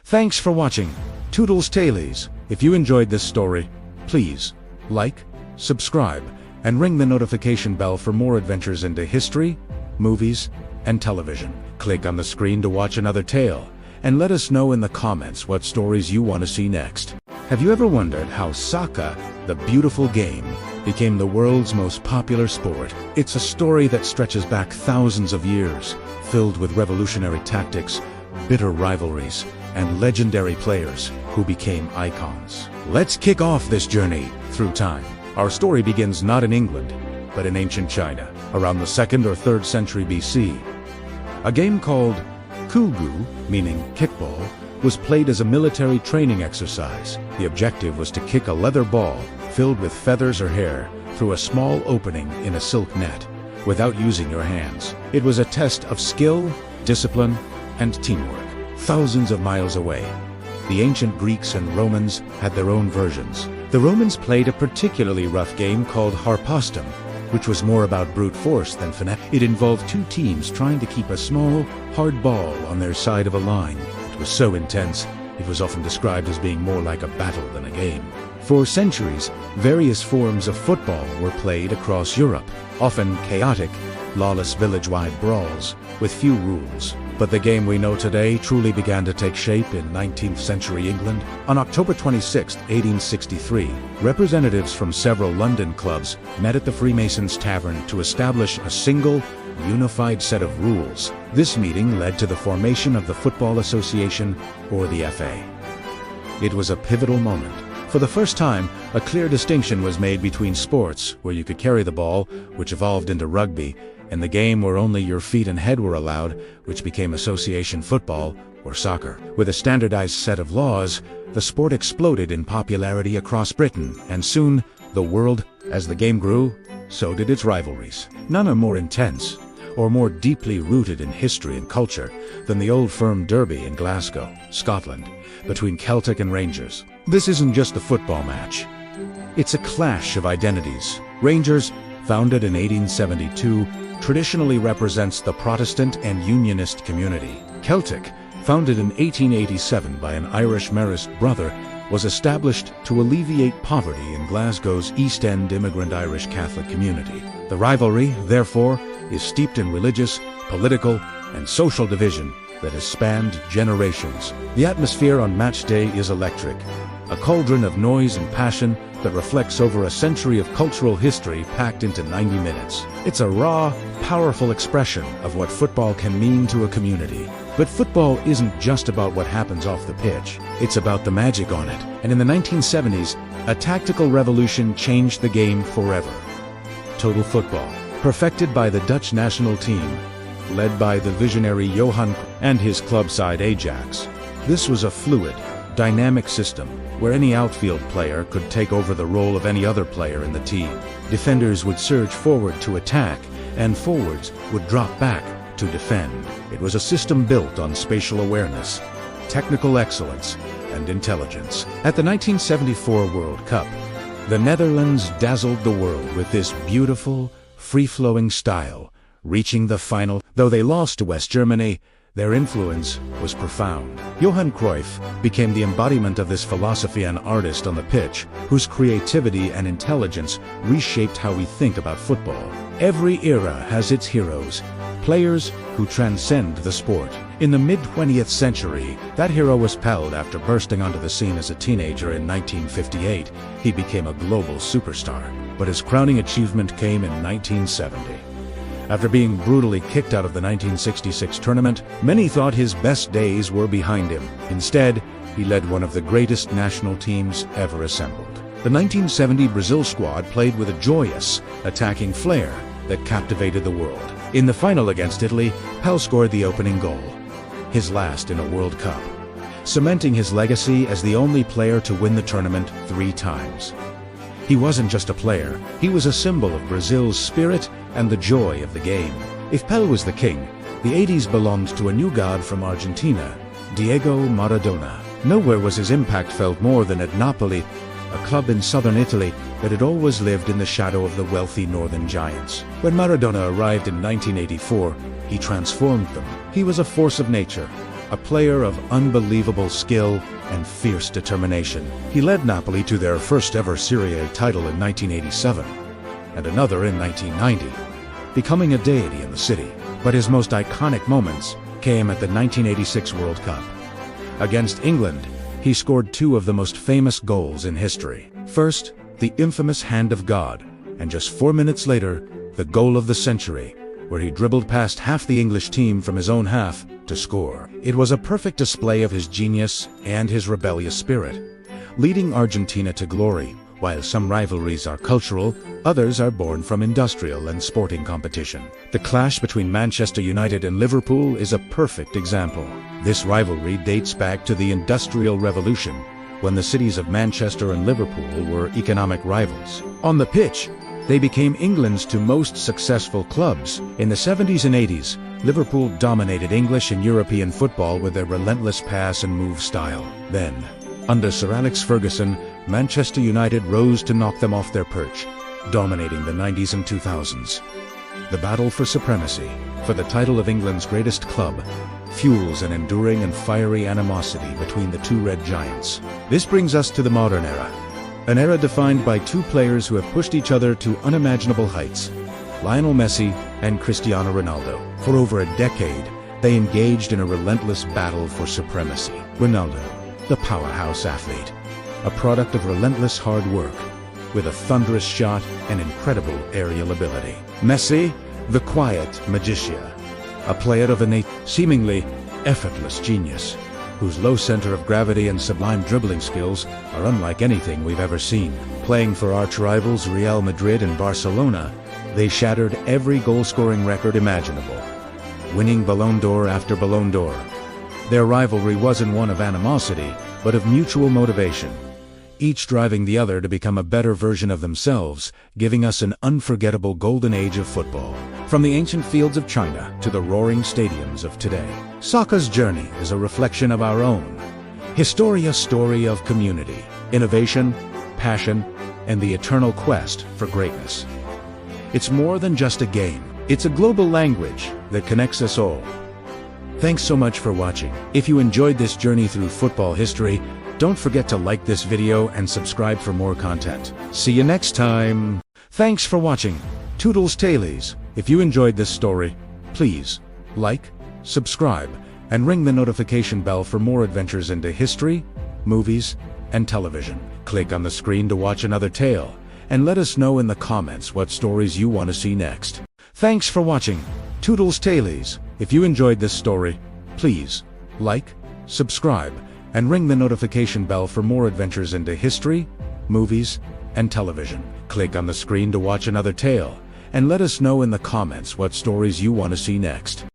Thanks for watching Toodles Tailies. If you enjoyed this story, please like, subscribe, and ring the notification bell for more adventures into history, movies, and television. Click on the screen to watch another tale, and let us know in the comments what stories you want to see next. Have you ever wondered how soccer, the beautiful game, became the world's most popular sport? It's a story that stretches back thousands of years, filled with revolutionary tactics, bitter rivalries, and legendary players who became icons. Let's kick off this journey through time. Our story begins not in England, but in ancient China, around the 2nd or 3rd century BC. A game called Cuju, meaning kickball, was played as a military training exercise. The objective was to kick a leather ball filled with feathers or hair through a small opening in a silk net, without using your hands. It was a test of skill, discipline, and teamwork. Thousands of miles away, the ancient Greeks and Romans had their own versions. The Romans played a particularly rough game called harpastum, which was more about brute force than finesse. It involved two teams trying to keep a small, hard ball on their side of a line. It was so intense, it was often described as being more like a battle than a game. For centuries, various forms of football were played across Europe, often chaotic, lawless village-wide brawls with few rules. But the game we know today truly began to take shape in 19th century England. On October 26, 1863, representatives from several London clubs met at the Freemasons' Tavern to establish a single, unified set of rules. This meeting led to the formation of the Football Association, or the FA. It was a pivotal moment. For the first time, a clear distinction was made between sports, where you could carry the ball, which evolved into rugby, and the game where only your feet and head were allowed, which became association football, or soccer. With a standardized set of laws, the sport exploded in popularity across Britain, and soon, the world. As the game grew, so did its rivalries. None are more intense, or more deeply rooted in history and culture, than the Old Firm Derby in Glasgow, Scotland, between Celtic and Rangers. This isn't just a football match. It's a clash of identities. Rangers, founded in 1872, traditionally represents the Protestant and Unionist community. Celtic, founded in 1887 by an Irish Marist brother, was established to alleviate poverty in Glasgow's East End immigrant Irish Catholic community. The rivalry, therefore, is steeped in religious, political, and social division that has spanned generations. The atmosphere on match day is electric, a cauldron of noise and passion that reflects over a century of cultural history packed into 90 minutes. It's a raw, powerful expression of what football can mean to a community. But football isn't just about what happens off the pitch. It's about the magic on it. And in the 1970s, a tactical revolution changed the game forever. Total football, perfected by the Dutch national team, led by the visionary Johan and his club side Ajax. This was a fluid, dynamic system where any outfield player could take over the role of any other player in the team. Defenders would surge forward to attack, and forwards would drop back to defend. It was a system built on spatial awareness, technical excellence, and intelligence. At the 1974 World Cup, the Netherlands dazzled the world with this beautiful, free-flowing style, reaching the final. Though they lost to West Germany, their influence was profound. Johan Cruyff became the embodiment of this philosophy and artist on the pitch, whose creativity and intelligence reshaped how we think about football. Every era has its heroes, players who transcend the sport. In the mid-20th century, that hero was Pele. After bursting onto the scene as a teenager in 1958, he became a global superstar. But his crowning achievement came in 1970. After being brutally kicked out of the 1966 tournament, many thought his best days were behind him. Instead, he led one of the greatest national teams ever assembled. The 1970 Brazil squad played with a joyous, attacking flair that captivated the world. In the final against Italy, Pele scored the opening goal, his last in a World Cup, cementing his legacy as the only player to win the tournament 3 times. He wasn't just a player, he was a symbol of Brazil's spirit and the joy of the game. If Pele was the king, the 80s belonged to a new god from Argentina, Diego Maradona. Nowhere was his impact felt more than at Napoli, a club in southern Italy that had always lived in the shadow of the wealthy northern giants. When Maradona arrived in 1984, he transformed them. He was a force of nature, a player of unbelievable skill and fierce determination. He led Napoli to their first ever Serie A title in 1987, and another in 1990, becoming a deity in the city. But his most iconic moments came at the 1986 World Cup. Against England, he scored two of the most famous goals in history. First, the infamous Hand of God, and just 4 minutes later, the goal of the century, where he dribbled past half the English team from his own half to score. It was a perfect display of his genius and his rebellious spirit, leading Argentina to glory. While some rivalries are cultural, others are born from industrial and sporting competition. The clash between Manchester United and Liverpool is a perfect example. This rivalry dates back to the Industrial Revolution, when the cities of Manchester and Liverpool were economic rivals. On the pitch, they became England's two most successful clubs. In the 70s and 80s, Liverpool dominated English and European football with their relentless pass and move style. Then, under Sir Alex Ferguson, Manchester United rose to knock them off their perch, dominating the 90s and 2000s. The battle for supremacy, for the title of England's greatest club, fuels an enduring and fiery animosity between the two red giants. This brings us to the modern era, an era defined by two players who have pushed each other to unimaginable heights, Lionel Messi and Cristiano Ronaldo. For over a decade, they engaged in a relentless battle for supremacy. Ronaldo, the powerhouse athlete, a product of relentless hard work, with a thunderous shot and incredible aerial ability. Messi, the quiet magician, a player of innate, seemingly effortless genius, whose low center of gravity and sublime dribbling skills are unlike anything we've ever seen. Playing for arch-rivals Real Madrid and Barcelona, they shattered every goal-scoring record imaginable, winning Ballon d'Or after Ballon d'Or. Their rivalry wasn't one of animosity, but of mutual motivation, each driving the other to become a better version of themselves, giving us an unforgettable golden age of football. From the ancient fields of China to the roaring stadiums of today, soccer's journey is a reflection of our own. History, a story of community, innovation, passion, and the eternal quest for greatness. It's more than just a game. It's a global language that connects us all. Thanks so much for watching. If you enjoyed this journey through football history, don't forget to like this video and subscribe for more content. See you next time. Thanks for watching. Toodles Tailies. If you enjoyed this story, please like, subscribe, and ring the notification bell for more adventures into history, movies, and television. Click on the screen to watch another tale, and let us know in the comments what stories you want to see next. Thanks for watching. Toodles Tailies. If you enjoyed this story, please like, subscribe, and ring the notification bell for more adventures into history, movies, and television. Click on the screen to watch another tale, and let us know in the comments what stories you want to see next.